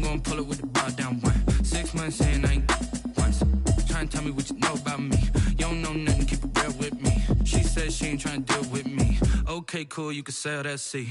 gon' pull it with the bar down one. 6 months in, I ain't once. Tryna tell me what you know about me. You don't know nothing, keep it real with me. She said she ain't tryna deal with me. Okay, cool, you can sell that seat.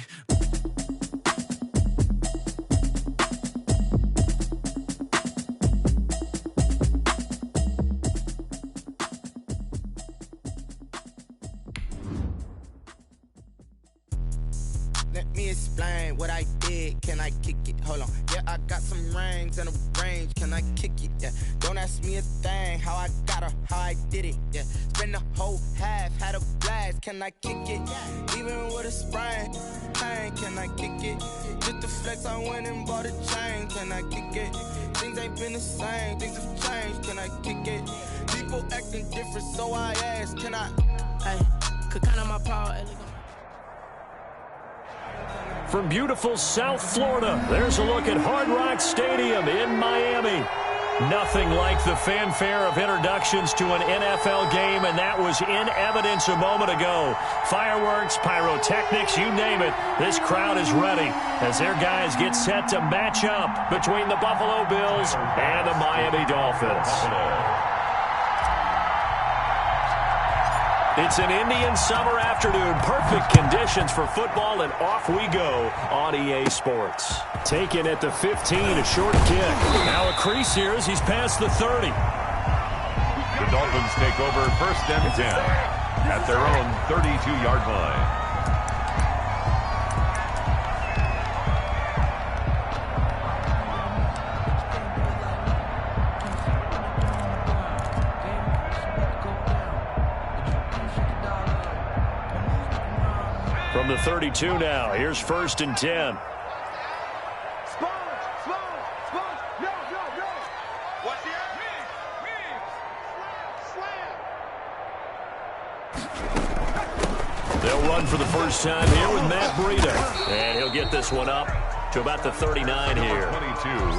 Let me explain what I did. Can I kick it? Hold on. Yeah, I got some rings and a range. Can I kick it? Yeah. Don't ask me a thing. How I got her, how I did it. Yeah. Spend the whole half, had a blast. Can I kick it? Even with a sprain. Pain, can I kick it? Just the flex, I went and bought a chain. Can I kick it? Things ain't been the same. Things have changed. Can I kick it? People acting different, so I asked. Can I? Hey, could count on my power. From beautiful South Florida, there's a look at Hard Rock Stadium in Miami. Nothing like the fanfare of introductions to an NFL game, and that was in evidence a moment ago. Fireworks, pyrotechnics, you name it. This crowd is ready as their guys get set to match up between the Buffalo Bills and the Miami Dolphins. It's an Indian summer afternoon. Perfect conditions for football, and off we go on EA Sports. Taken at the 15, a short kick. Now a crease here as he's past the 30. The Dolphins take over 1st and 10 at their own 32-yard line. From the 32 now, here's 1st and 10. They'll run for the first time here with Matt Breida. And he'll get this one up to about the 39 here.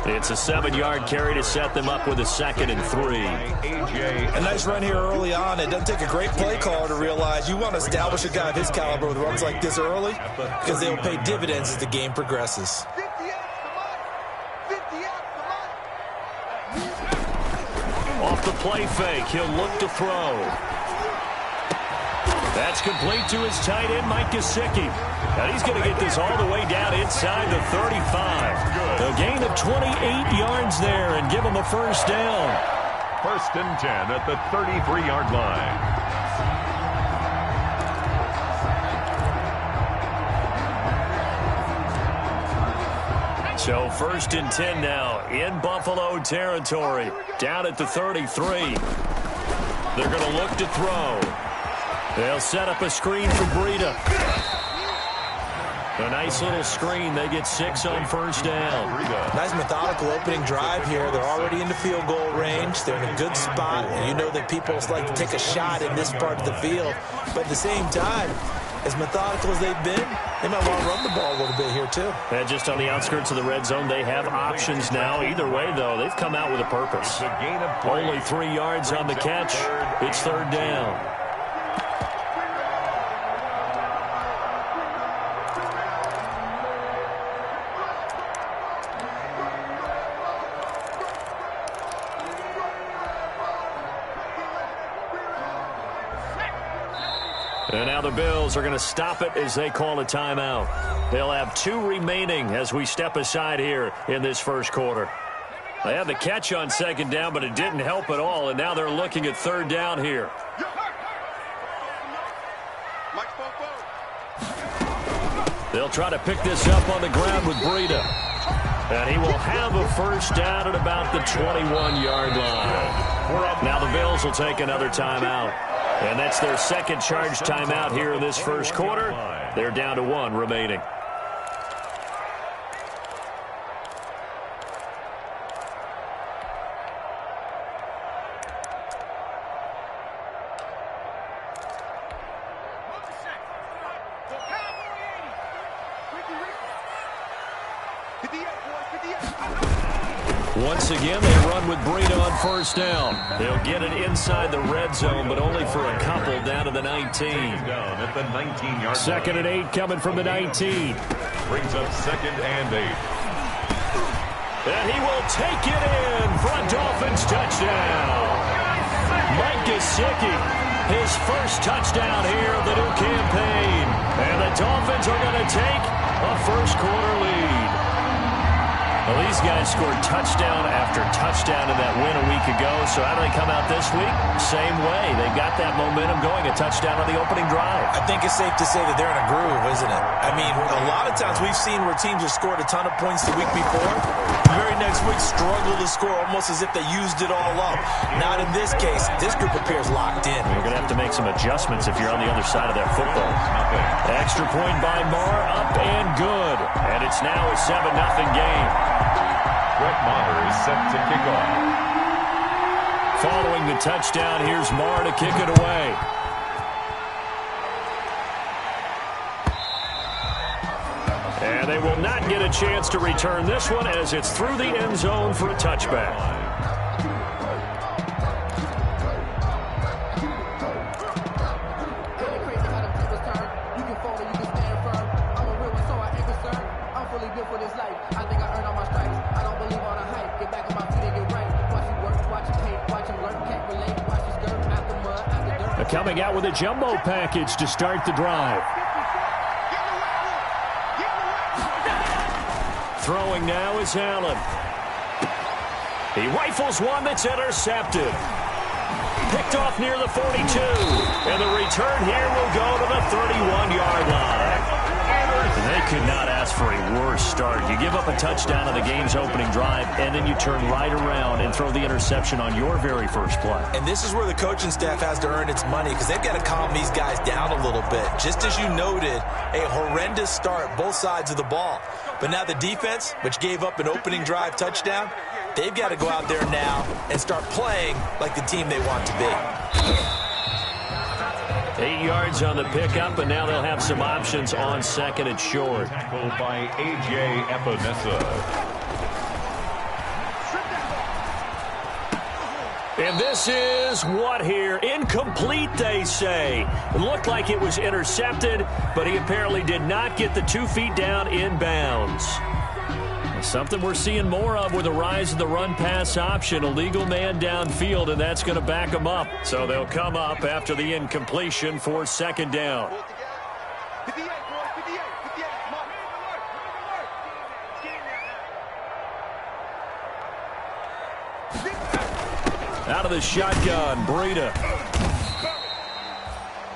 It's a 7-yard carry to set them up with a 2nd and 3. A nice run here early on. It doesn't take a great play caller to realize you want to establish a guy of his caliber with runs like this early because they'll pay dividends as the game progresses. Off the play fake, he'll look to throw. That's complete to his tight end, Mike Gesicki. And he's going to get this all the way down inside the 35. A gain of 28 yards there and give him a first down. 1st and 10 at the 33-yard line. So 1st and 10 now in Buffalo territory. Down at the 33. They're going to look to throw. They'll set up a screen for Breida. A nice little screen. They get 6 on first down. Nice methodical opening drive here. They're already into field goal range. They're in a good spot. You know that people like to take a shot in this part of the field. But at the same time, as methodical as they've been, they might want to run the ball a little bit here too. And just on the outskirts of the red zone, they have options now. Either way, though, they've come out with a purpose. Only 3 yards on the catch. It's 3rd down. And now the Bills are going to stop it as they call a timeout. They'll have 2 remaining as we step aside here in this first quarter. They had the catch on 2nd down, but it didn't help at all, and now they're looking at 3rd down here. They'll try to pick this up on the ground with Breida. And he will have a first down at about the 21-yard line. Now the Bills will take another timeout. And that's their 2nd charge timeout here in this first quarter. They're down to 1 remaining. Once again, they run with Breida on first down. They'll get it inside the red zone, but only for a couple down to the 19. Down at the 19-yard 2nd and 8 coming from the 19. Brings up 2nd and 8. And he will take it in for a Dolphins touchdown. Mike Gesicki, his first touchdown here of the new campaign. And the Dolphins are going to take a first-quarter lead. Well, these guys scored touchdown after touchdown in that win a week ago. So how do they come out this week? Same way. They got that momentum going, a touchdown on the opening drive. I think it's safe to say that they're in a groove, isn't it? I mean, a lot of times we've seen where teams have scored a ton of points the week before. The very next week struggle to score almost as if they used it all up. Not in this case. This group appears locked in. You're going to have to make some adjustments if you're on the other side of that football. Extra point by Marr, up and good. And it's now a 7-0 game. Brett Maher is set to kick off. Following the touchdown, here's Marr to kick it away. And they will not get a chance to return this one as it's through the end zone for a touchback. Coming out with a jumbo package to start the drive. Throwing now is Allen. He rifles one that's intercepted. Picked off near the 42. And the return here will go to the 31-yard line. They could not ask for a worse start. You give up a touchdown on the game's opening drive, and then you turn right around and throw the interception on your very first play. And this is where the coaching staff has to earn its money because they've got to calm these guys down a little bit. Just as you noted, a horrendous start, both sides of the ball. But now the defense, which gave up an opening drive touchdown, they've got to go out there now and start playing like the team they want to be. 8 yards on the pickup, and now they'll have some options on second and short. Tackled by A.J. Epinesa. And this is what here? Incomplete, they say. It looked like it was intercepted, but he apparently did not get the 2 feet down in bounds. Something we're seeing more of with the rise of the run-pass option. A legal man downfield, and that's going to back them up. So they'll come up after the incompletion for second down. Out of the shotgun, Breida.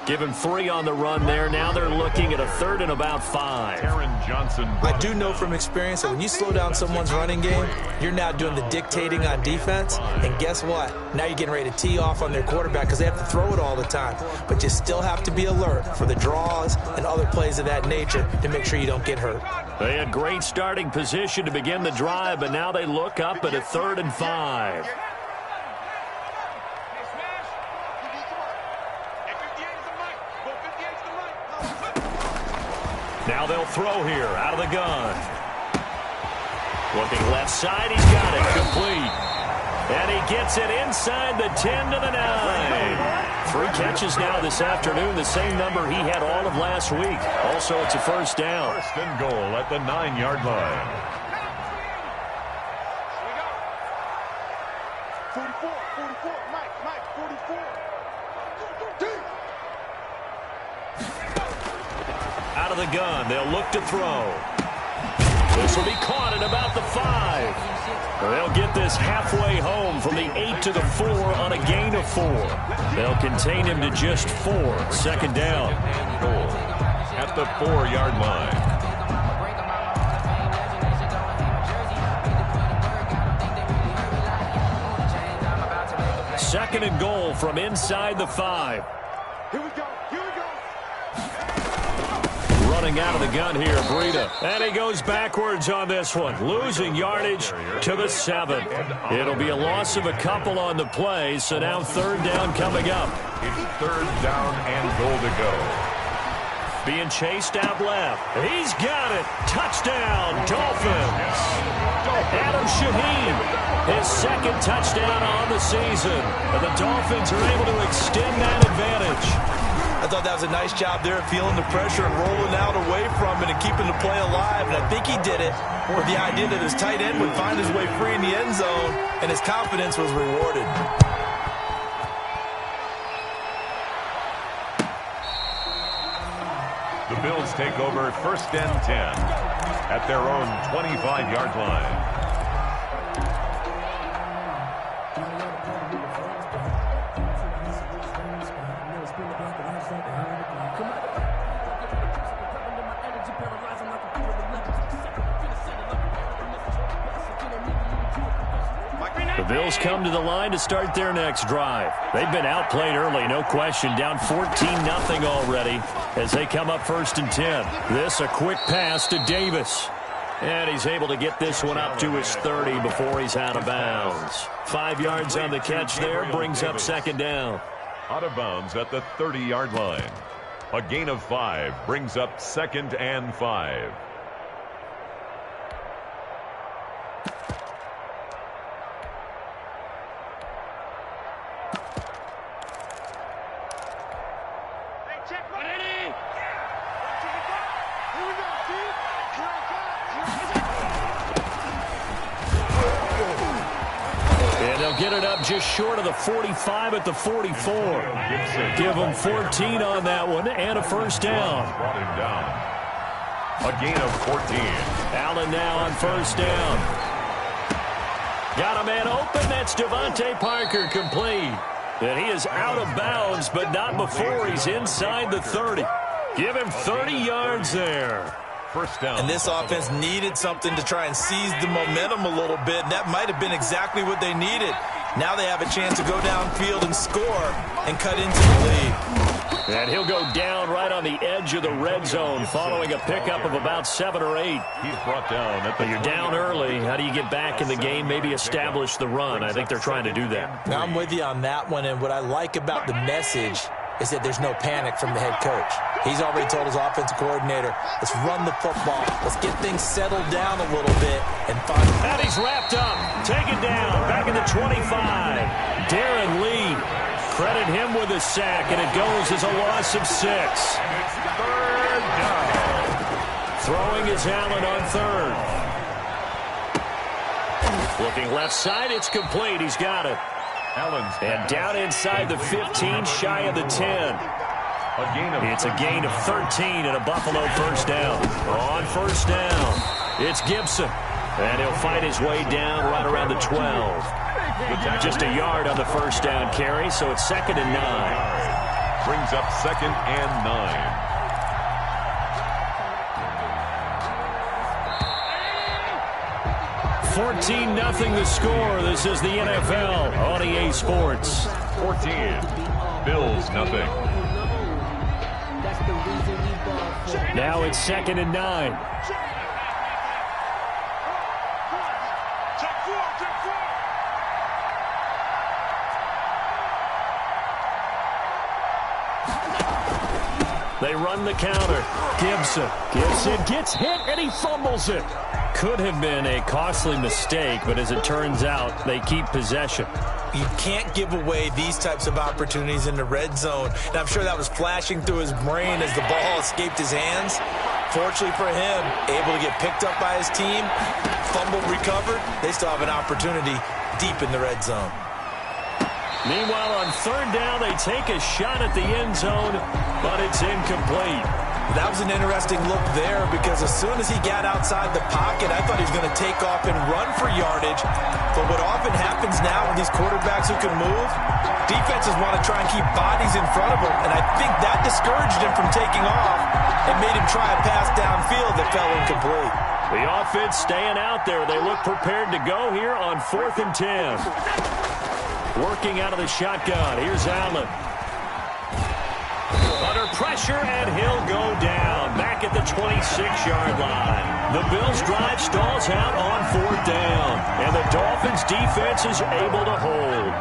Give him 3 on the run there. Now they're looking at a 3rd and about 5. Aaron Johnson. I do know from experience that when you slow down someone's running game, you're now doing the dictating on defense. And guess what? Now you're getting ready to tee off on their quarterback because they have to throw it all the time. But you still have to be alert for the draws and other plays of that nature to make sure you don't get hurt. They had great starting position to begin the drive, but now they look up at a 3rd and 5. Now they'll throw here out of the gun. Looking left side, he's got it complete. And he gets it inside the 10 to the 9. 3 catches now this afternoon, the same number he had all of last week. Also, it's a first down. First and goal at the 9-yard line. 44, Mike, 44. Out of the gun, they'll look to throw. This will be caught at about the 5. They'll get this halfway home from the 8 to the 4 on a gain of 4. They'll contain him to just 4. Second down. Goal at the 4-yard line. Second and goal from inside the 5. Here we go. Running out of the gun here, Breida. And he goes backwards on this one, losing yardage to the 7. It'll be a loss of a couple on the play, so now 3rd down coming up. It's 3rd down and goal to go. Being chased out left. He's got it. Touchdown, Dolphins. Adam Shaheen, his 2nd touchdown on the season. And the Dolphins are able to extend that advantage. I thought that was a nice job there of feeling the pressure and rolling out away from it and keeping the play alive. And I think he did it with the idea that his tight end would find his way free in the end zone, and his confidence was rewarded. The Bills take over 1st and 10 at their own 25-yard line. The Bills come to the line to start their next drive. They've been outplayed early, no question, down 14-0 already as they come up 1st and 10. This a quick pass to Davis. And he's able to get this one up to his 30 before he's out of bounds. 5 yards on the catch there, brings up 2nd down. Out of bounds at the 30-yard line. A gain of 5 brings up 2nd and 5. Get it up just short of the 45 at the 44. Give them 14 on that one and a 1st down. Brought him down. A gain of 14. Allen now on 1st down. Got a man open. That's Devontae Parker, complete. And he is out of bounds, but not before he's inside the 30. Give him 30 yards there. 1st down. And this offense needed something to try and seize the momentum a little bit. And that might have been exactly what they needed. Now they have a chance to go downfield and score and cut into the lead. And he'll go down right on the edge of the red zone following a pickup of about 7 or 8. He's brought down. But you're down early. How do you get back in the game, maybe establish the run? I think they're trying to do that. Now I'm with you on that one. And what I like about the message is that there's no panic from the head coach. He's already told his offensive coordinator, let's run the football. Let's get things settled down a little bit and find. And he's wrapped up. Taken down. Back in the 25. Darren Lee. Credit him with a sack, and it goes as a loss of 6. 3rd down. Throwing is Allen on 3rd. Looking left side, it's complete. He's got it. Allen's and down inside the 15, shy of the 10. It's a gain of 13 and a Buffalo 1st down. On 1st down, it's Gibson. And he'll fight his way down right around the 12. Just a yard on the 1st down carry, so it's 2nd and 9. Brings up 2nd and 9. 14-0 the score. This is the NFL on EA Sports. 14. Bills nothing. Now it's 2nd and 9. They run the counter. Gibson gets hit, and he fumbles it. Could have been a costly mistake, but as it turns out, they keep possession. You can't give away these types of opportunities in the red zone. And I'm sure that was flashing through his brain as the ball escaped his hands. Fortunately for him, able to get picked up by his team, fumbled, recovered. They still have an opportunity deep in the red zone. Meanwhile, on 3rd down, they take a shot at the end zone, but it's incomplete. That was an interesting look there because as soon as he got outside the pocket, I thought he was going to take off and run for yardage. But what often happens now with these quarterbacks who can move, defenses want to try and keep bodies in front of them, and I think that discouraged him from taking off and made him try a pass downfield that fell incomplete. The offense staying out there. They look prepared to go here on 4th and 10. Working out of the shotgun. Here's Allen. Under pressure, and he'll go down. Back at the 26-yard line. The Bills' drive stalls out on 4th down. And the Dolphins' defense is able to hold.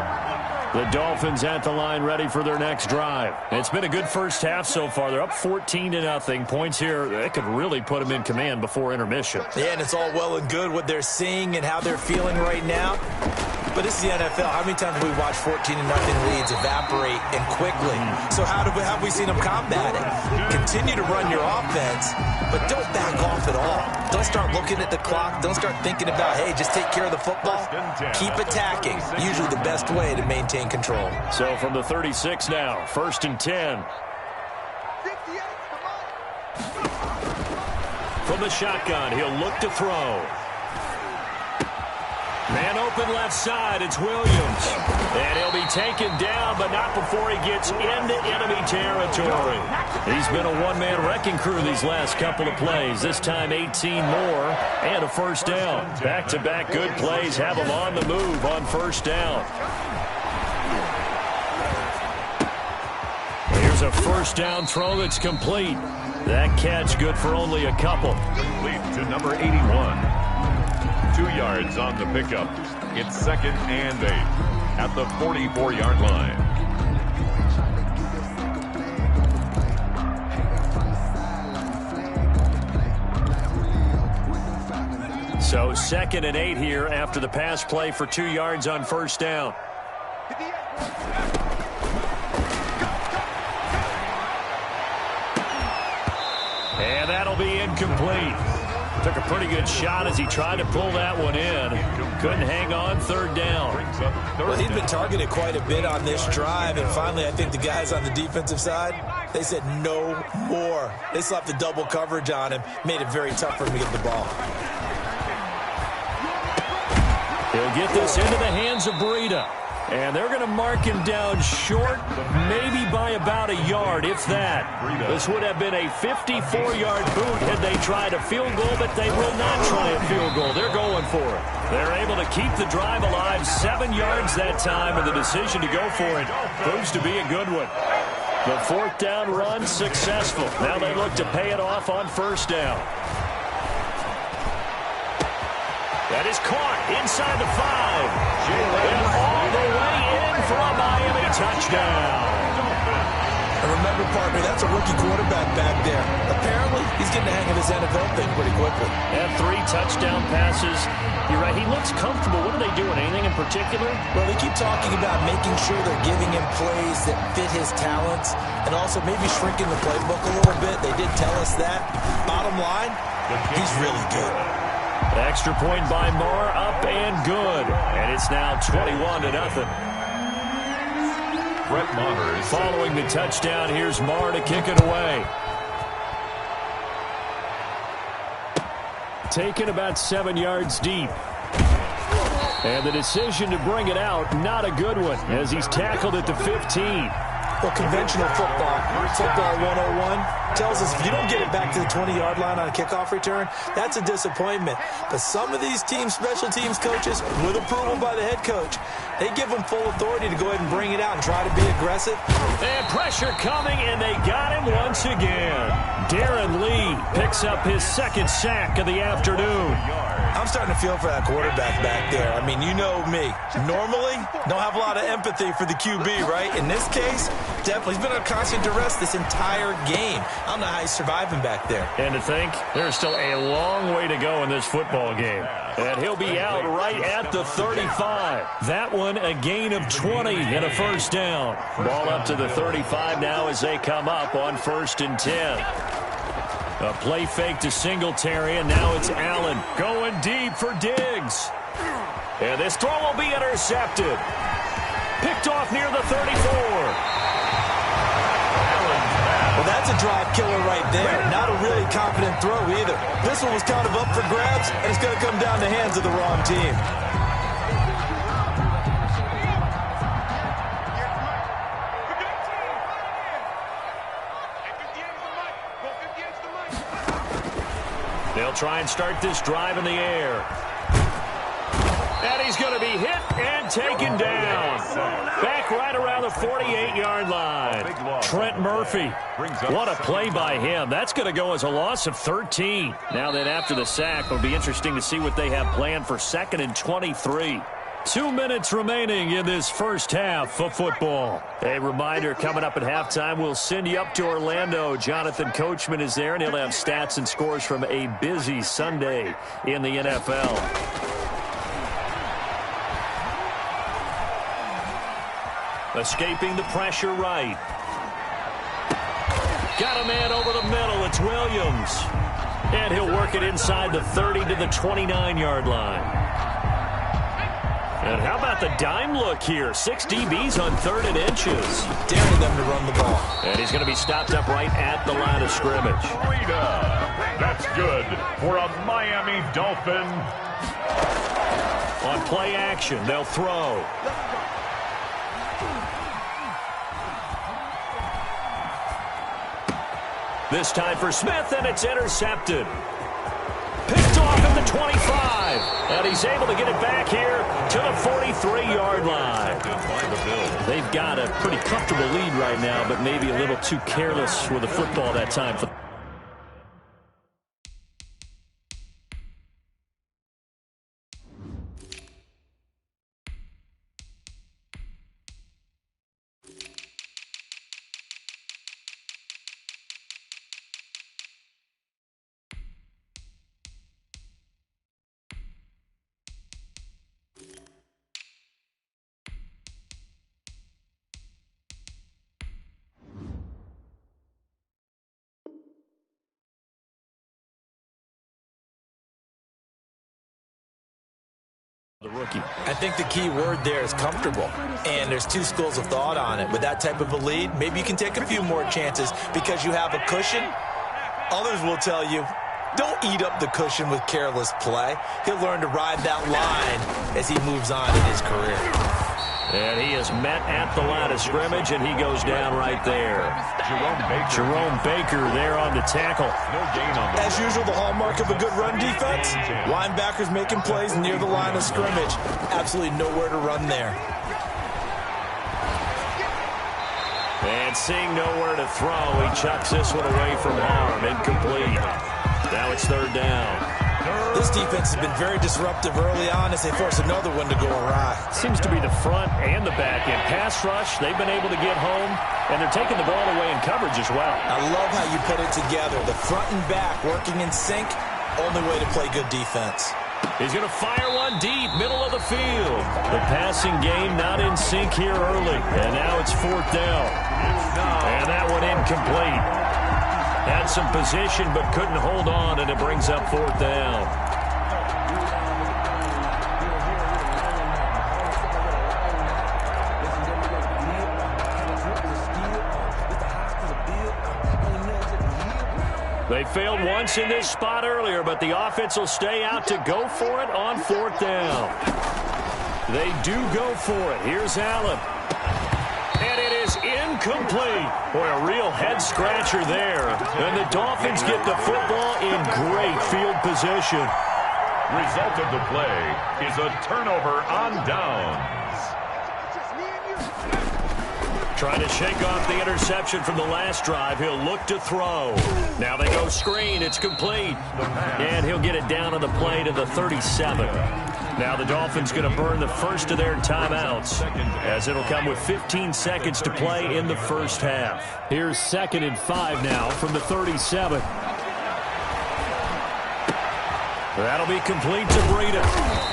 The Dolphins at the line ready for their next drive. It's been a good first half so far. They're up 14-0. Points here, that could really put them in command before intermission. Yeah, and it's all well and good what they're seeing and how they're feeling right now. but this is the NFL. How many times have we watched 14-0 leads evaporate and quickly? So how have we seen them combat it? Continue to run your offense, but don't back off at all. Don't start looking at the clock. Don't start thinking about, hey, just take care of the football. Keep attacking. Usually the best way to maintain control. So from the 36 now, 1st and 10. From the shotgun, he'll look to throw. Man open left side, it's Williams. And he'll be taken down, but not before he gets into enemy territory. He's been a one-man wrecking crew these last couple of plays. This time 18 more and a first down. Back-to-back good plays have him on the move on first down. Here's a first down throw that's complete. That catch good for only a couple. Complete to number 81. 2 yards on the pickup. It's 2nd and 8 at the 44-yard line. So 2nd and 8 here after the pass play for 2 yards on first down. And that'll be incomplete. Took a pretty good shot as he tried to pull that one in. Couldn't hang on, 3rd down. Well, he'd been targeted quite a bit on this drive, and finally I think the guys on the defensive side, they said no more. They slapped the double coverage on him, made it very tough for him to get the ball. He'll get this into the hands of Breida. And they're going to mark him down short, maybe by about a yard, if that. This would have been a 54-yard boot had they tried a field goal, but they will not try a field goal. They're going for it. They're able to keep the drive alive 7 yards that time, and the decision to go for it proves to be a good one. The 4th down run successful. Now they look to pay it off on first down. That is caught inside the 5. And all the way in for a Miami touchdown. And remember, partner, that's a rookie quarterback back there. Apparently, he's getting the hang of this NFL thing pretty quickly. And 3 touchdown passes. You're right, he looks comfortable. What are they doing? Anything in particular? Well, they keep talking about making sure they're giving him plays that fit his talents and also maybe shrinking the playbook a little bit. They did tell us that. Bottom line, he's really good. Extra point by Marr, up and good. And it's now 21-0. Brett Maher is following the touchdown. Here's Marr to kick it away. Taken about 7 yards deep. And the decision to bring it out, not a good one, as he's tackled at the 15. Well, conventional football 101, tells us if you don't get it back to the 20-yard line on a kickoff return, that's a disappointment. But some of these team special teams coaches, with approval by the head coach, they give them full authority to go ahead and bring it out and try to be aggressive. And pressure coming, and they got him once again. Darren Lee picks up his 2nd sack of the afternoon. I'm starting to feel for that quarterback back there. I mean, you know me. Normally, don't have a lot of empathy for the QB, right? In this case, definitely. He's been under constant duress this entire game. I don't know how he's surviving back there. And to think, there's still a long way to go in this football game. And he'll be out right at the 35. That one, a gain of 20 and a first down. Ball up to the 35 now as they come up on 1st and 10. A play fake to Singletary, and now it's Allen going deep for Diggs. And this throw will be intercepted. Picked off near the 34. Well, that's a drive killer right there. Not a really confident throw either. This one was kind of up for grabs, and it's going to come down the hands of the wrong team. They'll try and start this drive in the air. And he's going to be hit and taken down. Back right around the 48-yard line. Trent Murphy. What a play by him. That's going to go as a loss of 13. Now then, after the sack, it'll be interesting to see what they have planned for 2nd and 23. 2 minutes remaining in this first half of football. A reminder, coming up at halftime, we'll send you up to Orlando. Jonathan Coachman is there, and he'll have stats and scores from a busy Sunday in the NFL. Escaping the pressure right. Got a man over the middle. It's Williams. And he'll work it inside the 30 to the 29-yard line. And how about the dime look here? 6 DBs on 3rd and inches. Daring them to run the ball. And he's going to be stopped up right at the line of scrimmage. That's good for a Miami Dolphin. On play action, they'll throw. This time for Smith, and it's intercepted. Picked off at the 25. And he's able to get it back here to the 43-yard line. They've got a pretty comfortable lead right now, but maybe a little too careless with the football that time. The rookie. I think the key word there is comfortable, and there's 2 schools of thought on it. With that type of a lead, maybe you can take a few more chances because you have a cushion. Others will tell you, don't eat up the cushion with careless play. He'll learn to ride that line as he moves on in his career. And he is met at the line of scrimmage, and he goes down right there. Jerome Baker there on the tackle. As usual, the hallmark of a good run defense, linebackers making plays near the line of scrimmage. Absolutely nowhere to run there. And seeing nowhere to throw, he chucks this one away from harm. Incomplete. Now it's 3rd down. This defense has been very disruptive early on as they force another one to go awry. Seems to be the front and the back end. Pass rush, they've been able to get home, and they're taking the ball away in coverage as well. I love how you put it together. The front and back working in sync, only way to play good defense. He's going to fire one deep, middle of the field. The passing game not in sync here early, and now it's 4th down. And that one incomplete. Had some position but couldn't hold on, and it brings up 4th down. They failed once in this spot earlier, but the offense will stay out to go for it on 4th down. They do go for it. Here's Allen. And it is incomplete. Boy, a real head-scratcher there. And the Dolphins get the football in great field position. Result of the play is a turnover on downs. Trying to shake off the interception from the last drive. He'll look to throw. Now they go screen. It's complete. And he'll get it down on the play to the 37. Now the Dolphins going to burn the first of their timeouts as it'll come with 15 seconds to play in the first half. Here's 2nd and 5 now from the 37. That'll be complete to Breida.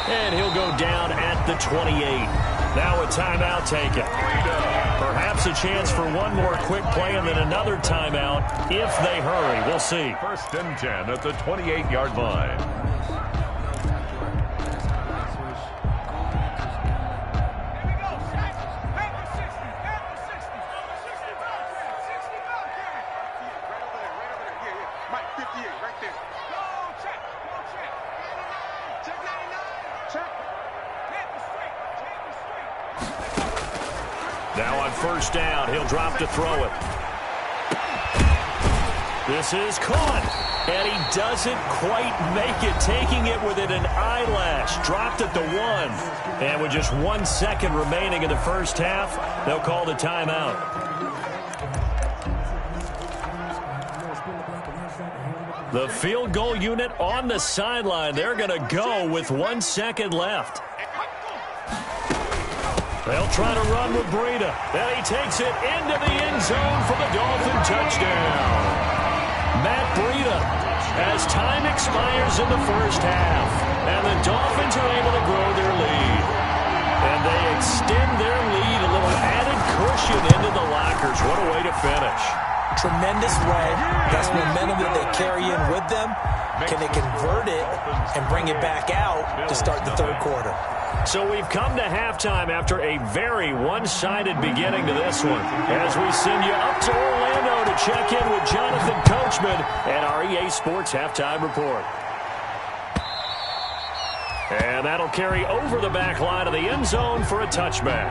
And he'll go down at the 28. Now a timeout taken. Perhaps a chance for one more quick play and then another timeout if they hurry. We'll see. 1st and 10 at the 28-yard line. Now on 1st down, he'll drop to throw it. This is caught, and he doesn't quite make it, taking it within an eyelash. Dropped at the 1, and with just 1 second remaining in the first half, they'll call the timeout. The field goal unit on the sideline. They're going to go with 1 second left. They'll try to run with Breida. And he takes it into the end zone for the Dolphin touchdown. Matt Breida, as time expires in the first half, and the Dolphins are able to grow their lead. And they extend their lead, a little added What a way to finish. Tremendous way. That's momentum that they carry in with them. Can they convert it and bring it back out to start the third quarter? So we've come to halftime after a very one-sided beginning to this one. As we send you up to Orlando to check in with Jonathan Coachman and our EA Sports Halftime Report. And that'll carry over the back line of the end zone for a touchback.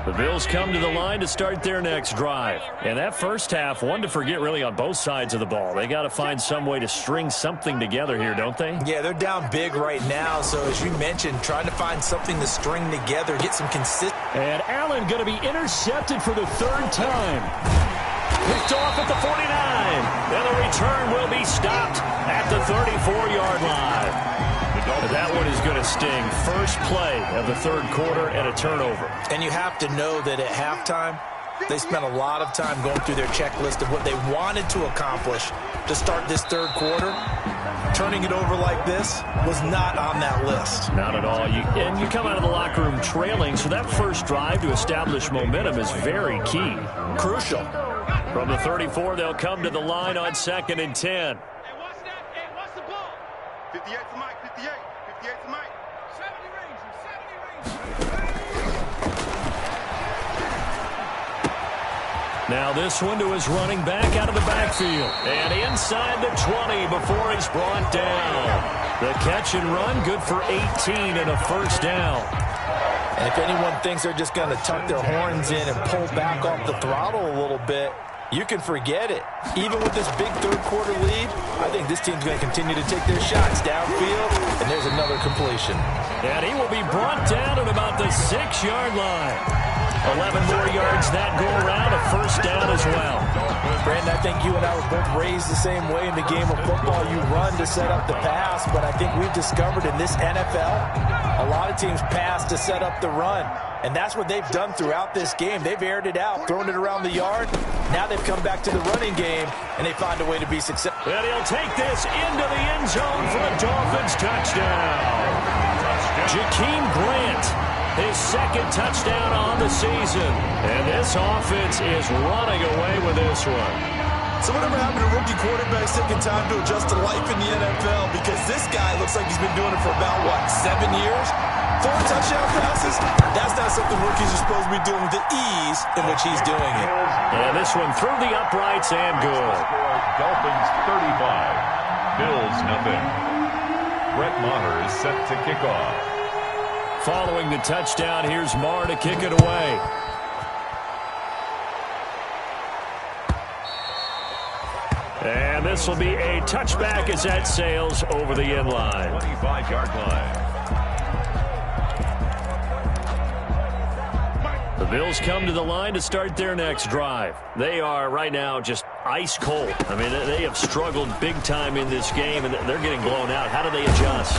The Bills come to the line to start their next drive. And that first half, one to forget really on both sides of the ball. They got to find some way to string something together here, don't they? Yeah, they're down big right now. So as you mentioned, trying to find something to string together, get some consistency. And Allen going to be intercepted for the third time. Picked off at the 49. And the return will be stopped at the 34-yard line. That one is going to sting. First play of the third quarter and a turnover. And you have to know that at halftime, they spent a lot of time going through their checklist of what they wanted to accomplish to start this third quarter. Turning it over like this was not on that list. Not at all. And you come out of the locker room trailing, so that first drive to establish momentum is very key. Crucial. From the 34, they'll come to the line on 2nd and 10. Hey, watch the ball. 58 to Mike, 58. 58 to Mike. 70 range, 70 range. Now this one to his running back out of the backfield. And inside the 20 before he's brought down. The catch and run, good for 18 and a first down. And if anyone thinks they're just going to tuck their horns in and pull back off the throttle a little bit, you can forget it. Even with this big third quarter lead, I think this team's going to continue to take their shots downfield, and there's another completion. And he will be brought down at about the 6-yard line. 11 more yards that go around, a first down as well. Brandon, I think you and I were both raised the same way in the game of football. You run to set up the pass, but I think we've discovered in this NFL, a lot of teams pass to set up the run. And that's what they've done throughout this game. They've aired it out, thrown it around the yard. Now they've come back to the running game, and they find a way to be successful. And he'll take this into the end zone for a Dolphins touchdown. Jakeem Grant, his second touchdown on the season. And this offense is running away with this one. So whatever happened to rookie quarterbacks taking time to adjust to life in the NFL? Because this guy looks like he's been doing it for about, 7 years? 4 touchdown passes? That's not something rookies are supposed to be doing with the ease in which he's doing it. And this one through the uprights and good. Dolphins 35, Bills nothing. Brett Maher is set to kick off. Following the touchdown, here's Maher to kick it away. And this will be a touchback as that sails over the end line. 25-yard line. The Bills come to the line to start their next drive. They are right now just ice cold. I mean, they have struggled big time in this game, and they're getting blown out. How do they adjust?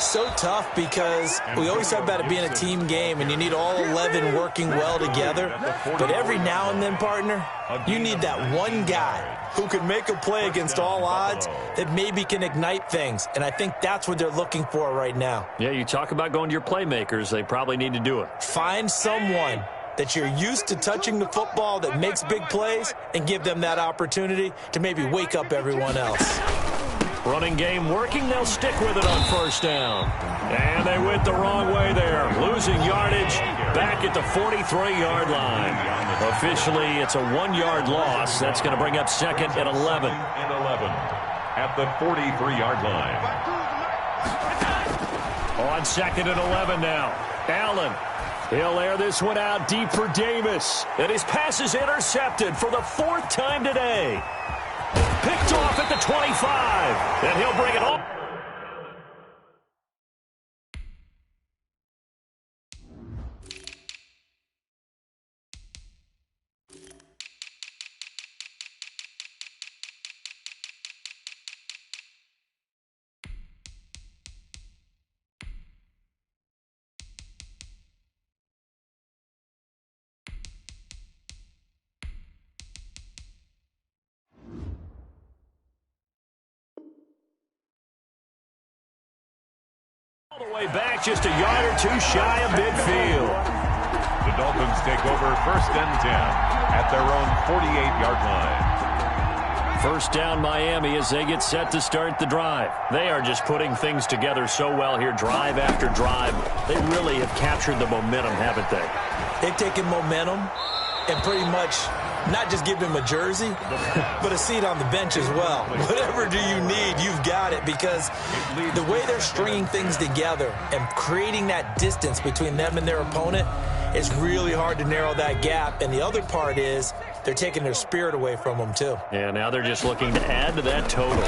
So tough because we always talk about it being a team game and you need all 11 working well together. But every now and then, partner, you need that one guy who can make a play against all odds that maybe can ignite things. And I think that's what they're looking for right now. Yeah, you talk about going to your playmakers. They probably need to do it. Find someone that you're used to touching the football that makes big plays and give them that opportunity to maybe wake up everyone else. Running game working. They'll stick with it on first down. And they went the wrong way there. Losing yardage back at the 43-yard line. Officially, it's a 1-yard loss. That's going to bring up 2nd and 11. At the 43-yard line. On 2nd and 11 now. Allen. He'll air this one out deep for Davis. And his pass is intercepted for the 4th time today. Picked off at the 25. And he'll bring it home. All the way back, just a yard or two shy of midfield. The Dolphins take over 1st and 10 at their own 48-yard line. First down Miami as they get set to start the drive. They are just putting things together so well here, drive after drive. They really have captured the momentum, haven't they? They've taken momentum and pretty much not just give him a jersey, but a seat on the bench as well. Whatever do you need, you've got it, because the way they're stringing things together and creating that distance between them and their opponent, it's really hard to narrow that gap. And the other part is they're taking their spirit away from them, too. Yeah, now they're just looking to add to that total.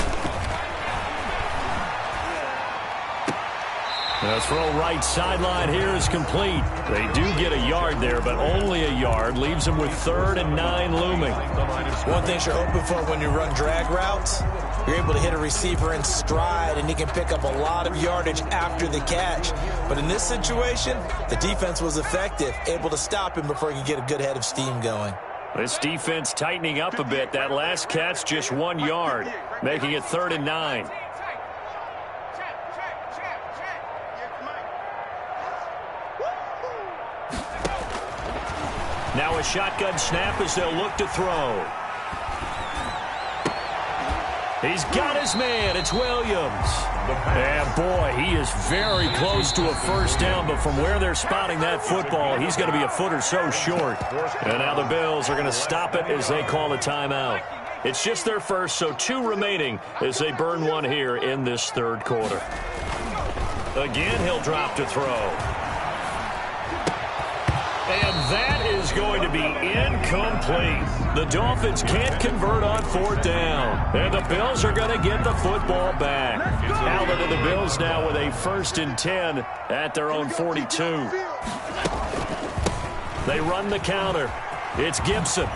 The throw right sideline here is complete. They do get a yard there, but only a yard. Leaves them with 3rd and 9 looming. One thing you're hoping for when you run drag routes, you're able to hit a receiver in stride, and he can pick up a lot of yardage after the catch. But in this situation, the defense was effective, able to stop him before he could get a good head of steam going. This defense tightening up a bit. That last catch, just 1 yard, making it 3rd and 9. Now a shotgun snap as they'll look to throw. He's got his man. It's Williams. And boy, he is very close to a first down, but from where they're spotting that football, he's going to be a foot or so short. And now the Bills are going to stop it as they call a timeout. It's just their first, so 2 remaining as they burn one here in this 3rd quarter. Again, he'll drop to throw. And that is going to be incomplete. The Dolphins can't convert on 4th down. And the Bills are going to get the football back. Allen and the Bills now with a 1st and 10 at their own 42. They run the counter. It's Gibson.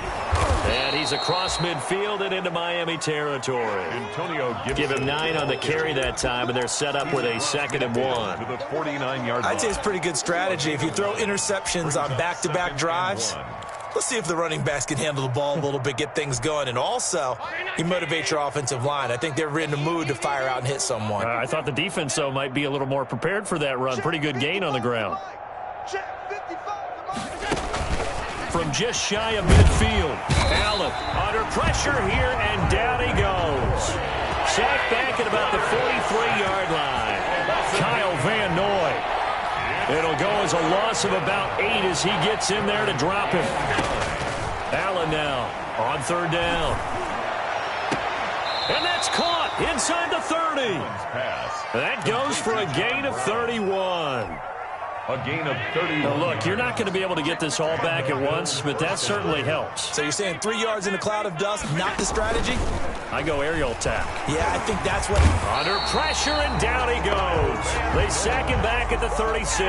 And he's across midfield and into Miami territory. Antonio Gibson. Give him 9 on the carry that time, and they're set up with a 2nd and 1. To the 49-yard line. I'd say it's pretty good strategy. If you throw interceptions on back-to-back drives, let's see if the running backs can handle the ball a little bit, get things going. And also, you motivate your offensive line. I think they're in the mood to fire out and hit someone. I thought the defense, though, might be a little more prepared for that run. Pretty good gain on the ground. From just shy of midfield, Allen under pressure here, and down he goes. Sacked back at about the 43-yard line. Kyle Van Noy. It'll go as a loss of about 8 as he gets in there to drop him. Allen now on 3rd down. And that's caught inside the 30. That goes for a gain of 31. A gain of 30. Now look, you're not going to be able to get this all back at once, but that certainly helps. So you're saying 3 yards in a cloud of dust, not the strategy? I go aerial attack. Yeah, I think that's what... Under pressure, and down he goes. They sack him back at the 36.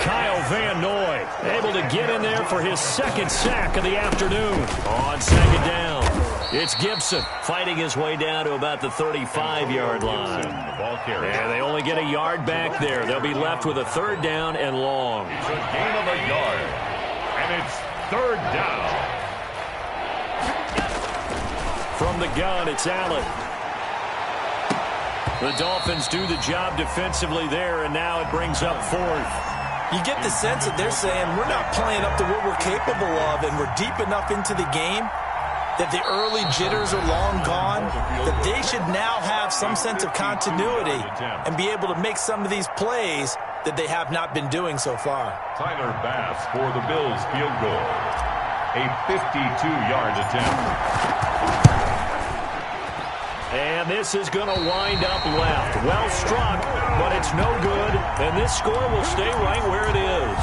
Kyle Van Noy able to get in there for his 2nd sack of the afternoon. On 2nd down, it's Gibson fighting his way down to about the 35-yard line. And they only get a yard back there. They'll be left with a 3rd down and long. It's a gain of a yard, and it's 3rd down. From the gun, it's Allen. The Dolphins do the job defensively there, and now it brings up 4th. You get the sense that they're saying we're not playing up to what we're capable of, and we're deep enough into the game that the early jitters are long gone, that they should now have some sense of continuity and be able to make some of these plays that they have not been doing so far. Tyler Bass for the Bills field goal. A 52-yard attempt. And this is going to wind up left. Well struck, but it's no good. And this score will stay right where it is.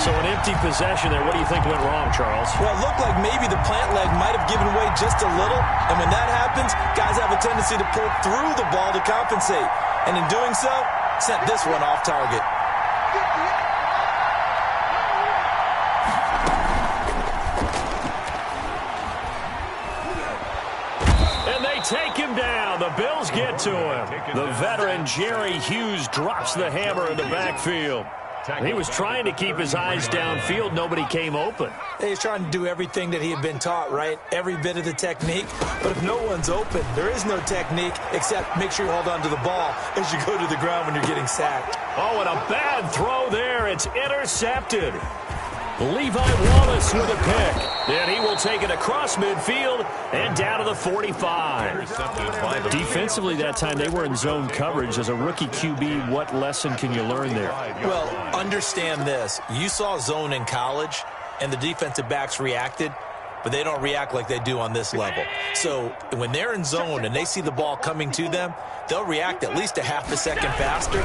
So an empty possession there. What do you think went wrong, Charles? Well, it looked like maybe the plant leg might have given way just a little. And when that happens, guys have a tendency to pull through the ball to compensate. And in doing so, sent this one off target. Take him down. The Bills get to him. The veteran Jerry Hughes drops the hammer in the backfield. He was trying to keep his eyes downfield. Nobody came open. He's trying to do everything that he had been taught, right? Every bit of the technique. But if no one's open, there is no technique except make sure you hold on to the ball as you go to the ground when you're getting sacked. Oh, and a bad throw there. It's intercepted. Levi Wallace with a pick. And he will take it across midfield and down to the 45. Defensively that time, they were in zone coverage. As a rookie QB, what lesson can you learn there? Well, understand this. You saw zone in college, and the defensive backs reacted, but they don't react like they do on this level. So when they're in zone and they see the ball coming to them, they'll react at least a half a second faster.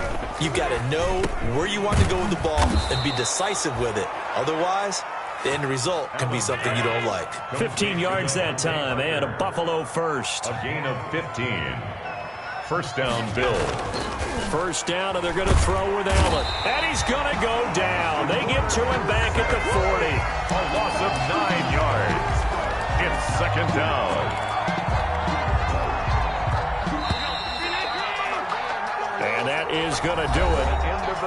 You've got to know where you want to go with the ball and be decisive with it. Otherwise, the end result can be something you don't like. 15 yards that time, and a Buffalo first. A gain of 15. First down, Bills. First down, and they're going to throw with Allen. And he's going to go down. They get to him back at the 40. A loss of 9 yards. It's second down. And that is going to do it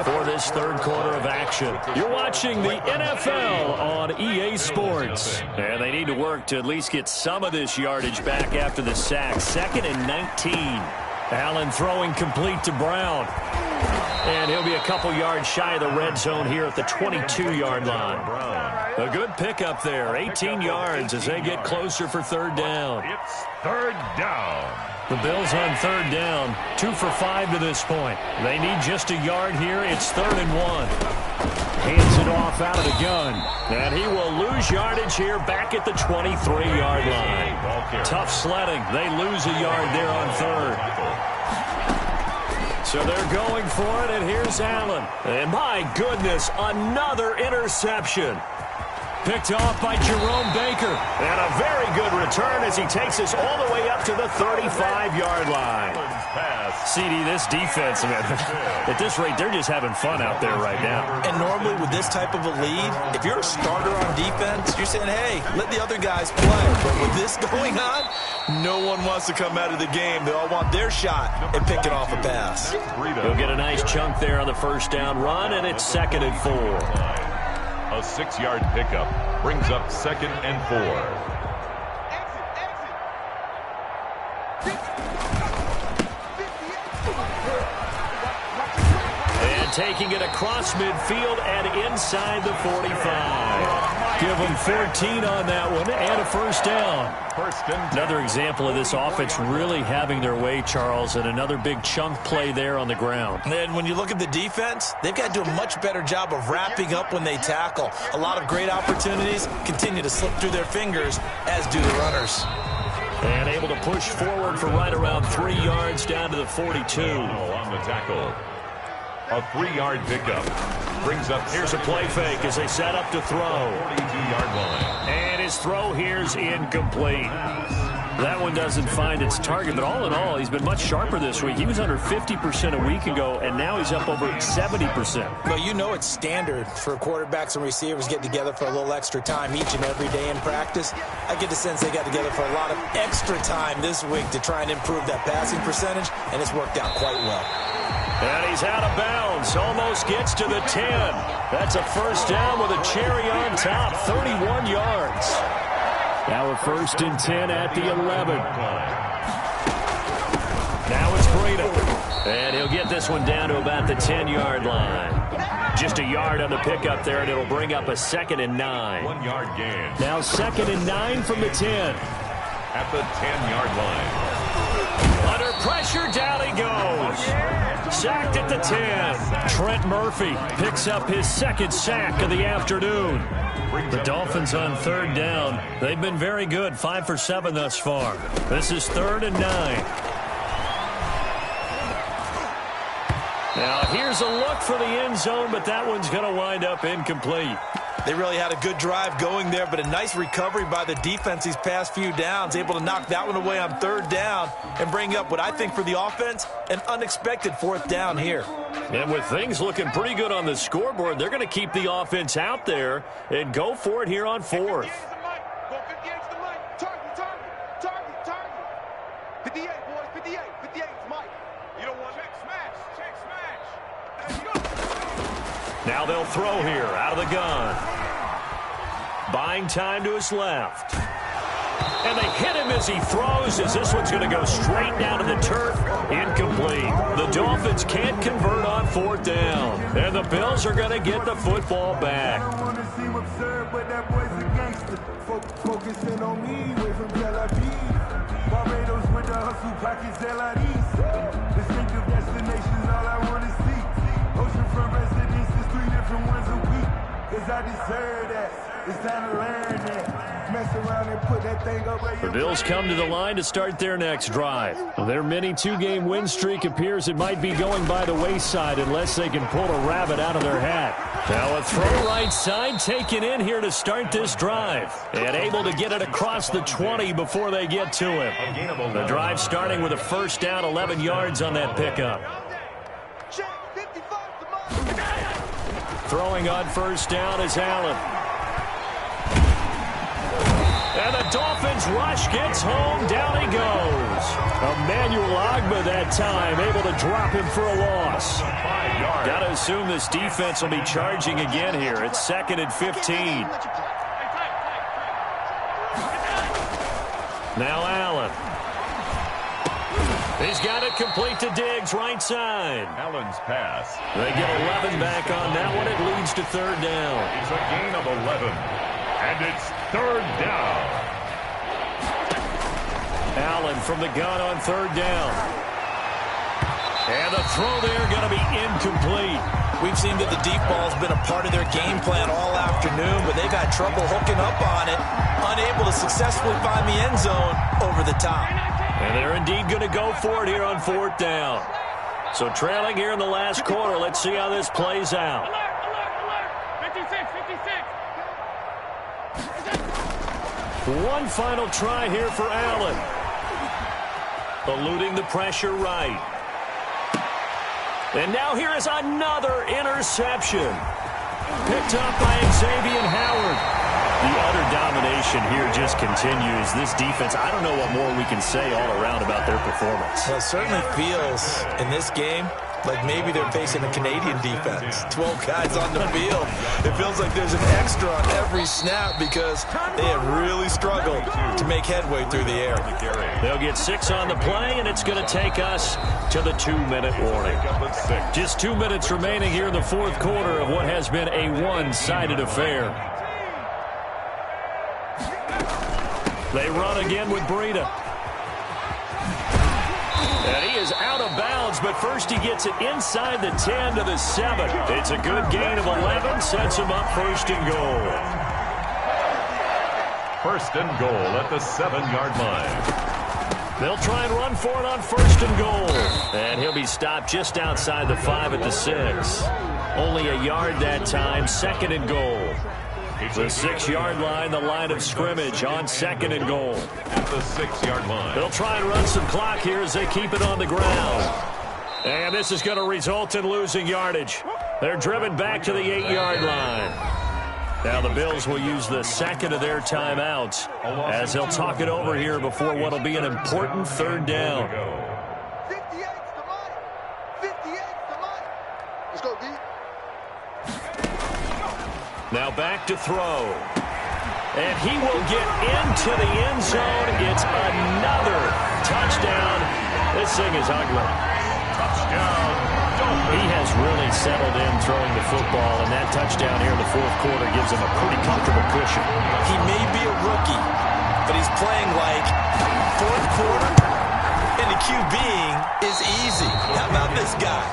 for this third quarter of action. You're watching the NFL on EA Sports. And they need to work to at least get some of this yardage back after the sack. Second and 19. Allen throwing complete to Brown. And he'll be a couple yards shy of the red zone here at the 22-yard line. A good pickup there. 18 yards as they get closer for third down. It's third down. The Bills on third down, 2 for 5 to this point. They need just a yard here. It's 3rd and 1. Hands it off out of the gun. And he will lose yardage here back at the 23-yard line. Tough sledding. They lose a yard there on third. So they're going for it, and here's Allen. And my goodness, another interception. Picked off by Jerome Baker. And a very good return as he takes us all the way up to the 35-yard line. CD, this defense, man, at this rate, they're just having fun out there right now. And normally with this type of a lead, if you're a starter on defense, you're saying, hey, let the other guys play. But with this going on, no one wants to come out of the game. They all want their shot at picking off a pass. He'll get a nice chunk there on the first down run, and it's 2nd and 4. A 6-yard pickup brings up 2nd and 4. And taking it across midfield and inside the 45. Give them 14 on that one and a first down. Another example of this offense really having their way, Charles, and another big chunk play there on the ground. And when you look at the defense, they've got to do a much better job of wrapping up when they tackle. A lot of great opportunities continue to slip through their fingers, as do the runners. And able to push forward for right around 3 yards down to the 42. On the tackle. A 3-yard pickup brings up. Here's a play fake as they set up to throw. 42-yard line. And his throw here's incomplete. That one doesn't find its target, but all in all, he's been much sharper this week. He was under 50% a week ago, and now he's up over 70%. Well, you know it's standard for quarterbacks and receivers get together for a little extra time each and every day in practice. I get the sense they got together for a lot of extra time this week to try and improve that passing percentage, and it's worked out quite well. And he's out of bounds. Almost gets to the 10. That's a first down with a cherry on top. 31 yards. Now a 1st and 10 at the 11. Now it's Breda. And he'll get this one down to about the 10-yard line. Just a yard on the pickup there, and it'll bring up a 2nd and 9. 1-yard gain. Now 2nd and 9 from the 10. At the 10-yard line. Under pressure, down he goes. Sacked at the 10. Trent Murphy picks up his 2nd sack of the afternoon. The Dolphins on 3rd down. They've been very good, 5 for 7 thus far. This is 3rd and 9. Now here's a look for the end zone, but that one's going to wind up incomplete. They really had a good drive going there, but a nice recovery by the defense these past few downs, able to knock that one away on 3rd down and bring up what I think for the offense, an unexpected 4th down here. And with things looking pretty good on the scoreboard, they're going to keep the offense out there and go for it here on 4th. 58, boys, 58, 58, Mike. You don't want check smash. Now Now they'll throw here out of the gun. Buying time to his left. And they hit him as he throws, as this one's going to go straight down to the turf. Incomplete. The Dolphins can't convert on 4th down. And the Bills are going to get the football back. Focusing on me, away from Tel Aviv. Barbados with the hustle pockets, distinctive destinations, all I want to see. Oceanfront residences, 3 different ones a week. Cause I deserve that. It's time to learn that. Mess around and put that thing up. The Bills come to the line to start their next drive. Their mini 2-game win streak appears it might be going by the wayside unless they can pull a rabbit out of their hat. Now a throw right side taken in here to start this drive. And able to get it across the 20 before they get to him. The drive starting with a 1st down, 11 yards on that pickup. Throwing on 1st down is Allen. And the Dolphins rush gets home. Down he goes. Emmanuel Ogbah that time able to drop him for a loss. Got to assume this defense will be charging again here. It's 2nd and 15. Now Allen. He's got it complete to Diggs, right side. Allen's pass. They get 11 back on that one. It leads to 3rd down. It's a gain of 11. And it's 3rd down. Allen from the gun on 3rd down. And the throw there going to be incomplete. We've seen that the deep ball's been a part of their game plan all afternoon, but they've had trouble hooking up on it, unable to successfully find the end zone over the top. And they're indeed going to go for it here on 4th down. So trailing here in the last quarter, let's see how this plays out. Alert, 56, 56. One final try here for Allen. Eluding the pressure right. And now here is another interception. Picked up by Xavier Howard. The utter domination here just continues. This defense, I don't know what more we can say all around about their performance. Well, it certainly feels in this game like maybe they're facing a Canadian defense. 12 guys on the field. It feels like there's an extra on every snap because they have really struggled to make headway through the air. They'll get 6 on the play, and it's going to take us to the 2-minute warning. Just 2 minutes remaining here in the 4th quarter of what has been a one-sided affair. They run again with Breida. And he is out of bounds, but first he gets it inside the 10 to the 7. It's a good gain of 11, sets him up 1st and goal. 1st and goal at the 7-yard line. They'll try and run for it on 1st and goal. And he'll be stopped just outside the 5 at the 6. Only a yard that time, 2nd and goal. The 6-yard line, the line of scrimmage on 2nd and goal. At the 6-yard line. They'll try and run some clock here as they keep it on the ground. And this is going to result in losing yardage. They're driven back to the 8-yard line. Now the Bills will use the 2nd of their timeouts as they'll talk it over here before what will be an important 3rd down. 58's the money. 58's the money. Let's go, D. Now back to throw. And he will get into the end zone. It's another touchdown. This thing is ugly. Touchdown. He has really settled in throwing the football, and that touchdown here in the 4th quarter gives him a pretty comfortable cushion. He may be a rookie, but he's playing like 4th quarter, and the QBing is easy. How about this guy?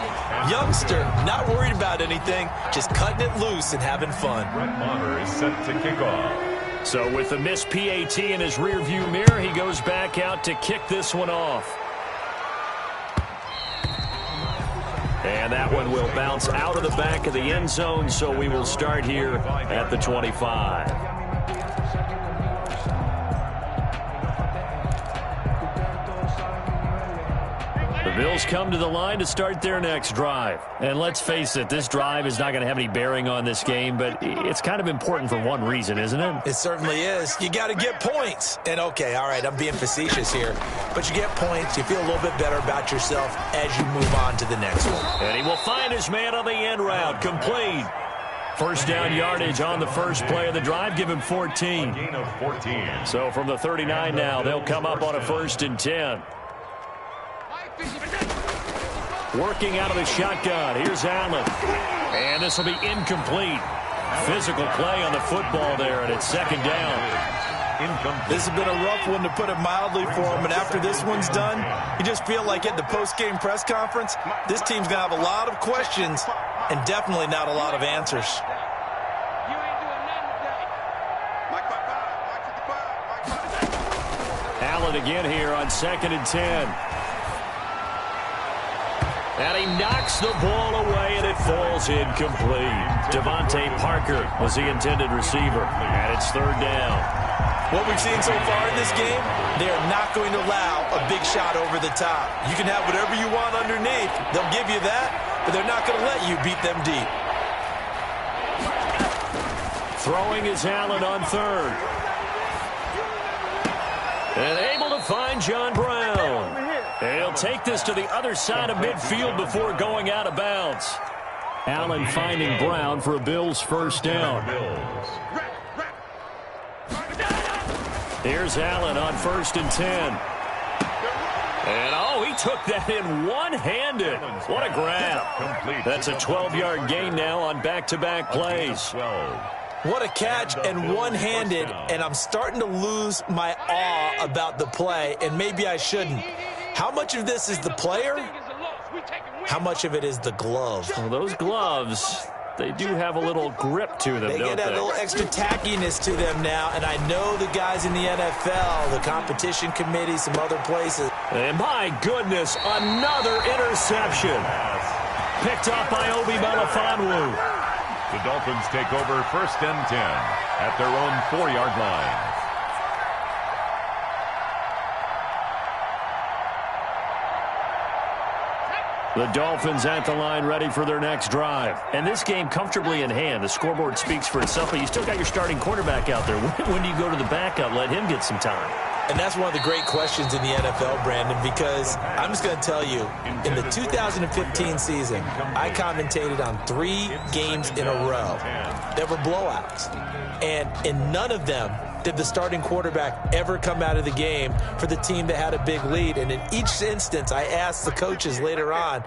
Youngster, not worried about anything, just cutting it loose and having fun. Brett Maher is set to kick off. So with the missed PAT in his rearview mirror, he goes back out to kick this one off. And that one will bounce out of the back of the end zone, so we will start here at the 25. The Bills come to the line to start their next drive. And let's face it, this drive is not going to have any bearing on this game, but it's kind of important for one reason, isn't it? It certainly is. You got to get points. And okay, all right, I'm being facetious here, but you get points, you feel a little bit better about yourself as you move on to the next one. And he will find his man on the end route, complete. First down yardage on the first play of the drive. Give him 14. Gain of 14. So from the 39 now, they'll come up on a 1st and 10. Working out of the shotgun. Here's Allen. And this will be incomplete. Physical play on the football there, and it's 2nd down. This has been a rough one, to put it mildly, for him. And after this one's done, you just feel like at the post-game press conference, this team's going to have a lot of questions and definitely not a lot of answers. Allen again here on 2nd and 10. And he knocks the ball away, and it falls incomplete. Devontae Parker was the intended receiver, and it's 3rd down. What we've seen so far in this game, they are not going to allow a big shot over the top. You can have whatever you want underneath. They'll give you that, but they're not going to let you beat them deep. Throwing is Allen on 3rd. And able to find John Brown. And he'll take this to the other side of midfield before going out of bounds. Allen finding Brown for a Bills 1st down. Here's Allen on 1st and 10. And, he took that in one-handed. What a grab. That's a 12-yard gain now on back-to-back plays. What a catch, and one-handed, and I'm starting to lose my awe about the play, and maybe I shouldn't. How much of this is the player? How much of it is the glove? Well, those gloves, they do have a little grip to them, They don't get a little extra tackiness to them now, and I know the guys in the NFL, the competition committee, some other places. And my goodness, another interception. Picked up by Obi Melifonwu. The Dolphins take over 1st and 10 at their own 4-yard line. The Dolphins at the line, ready for their next drive. And this game comfortably in hand. The scoreboard speaks for itself, but you still got your starting quarterback out there. When do you go to the backup, let him get some time? And that's one of the great questions in the NFL, Brandon, because I'm just going to tell you, in the 2015 season, I commentated on 3 games in a row that were blowouts. And in none of them did the starting quarterback ever come out of the game for the team that had a big lead. And in each instance, I asked the coaches later on,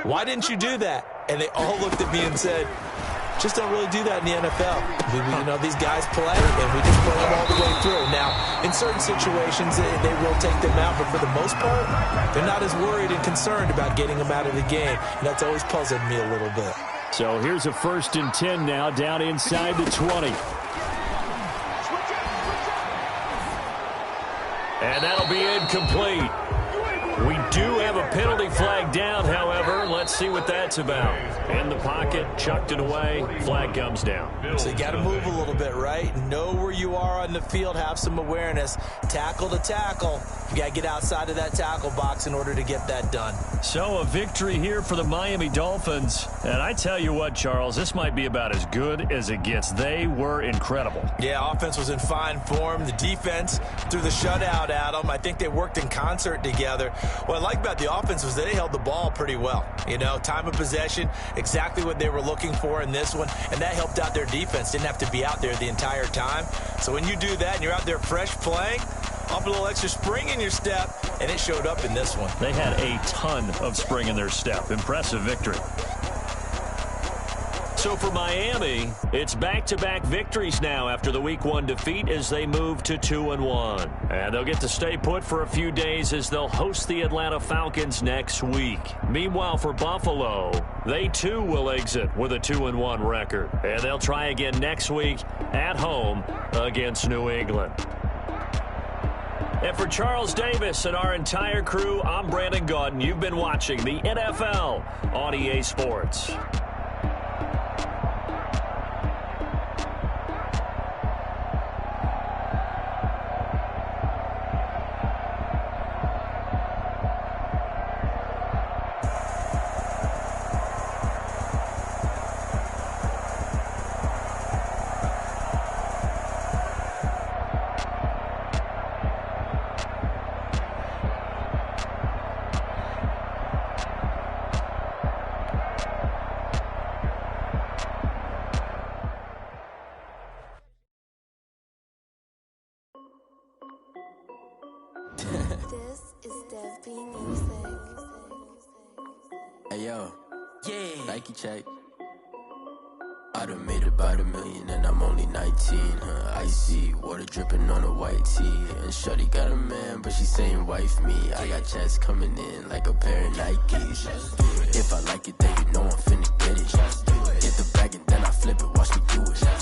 why didn't you do that? And they all looked at me and said, just don't really do that in the NFL. These guys play, and we just play them all the way through. Now, in certain situations, they will take them out, but for the most part, they're not as worried and concerned about getting them out of the game. And that's always puzzled me a little bit. So here's a 1st and 10 now, down inside the 20. And that'll be incomplete. We do have a penalty flag down, however. Let's see what that's about. In the pocket, chucked it away, flag comes down. So you got to move a little bit, right? Know where you are on the field, have some awareness. Tackle to tackle. You got to get outside of that tackle box in order to get that done. So a victory here for the Miami Dolphins. And I tell you what, Charles, this might be about as good as it gets. They were incredible. Yeah, offense was in fine form. The defense threw the shutout at them. I think they worked in concert together. What I like about the offense was they held the ball pretty well. Time of possession, exactly what they were looking for in this one, and that helped out their defense. Didn't have to be out there the entire time. So when you do that and you're out there fresh playing, up a little extra spring in your step, and it showed up in this one. They had a ton of spring in their step. Impressive victory. So for Miami, it's back-to-back victories now after the Week 1 defeat as they move to 2-1. And they'll get to stay put for a few days as they'll host the Atlanta Falcons next week. Meanwhile, for Buffalo, they too will exit with a 2-1 record. And they'll try again next week at home against New England. And for Charles Davis and our entire crew, I'm Brandon Gaudin. You've been watching the NFL on EA Sports. This is Dev B Music. Hey yo, yeah, Nike check. I done made about $1 million and I'm only 19, icy, water dripping on a white tee. And shorty got a man, but she saying wife me. I got checks coming in like a pair of Nikes. If I like it, then you know I'm finna get it. Hit the bag and then I flip it, watch me do it.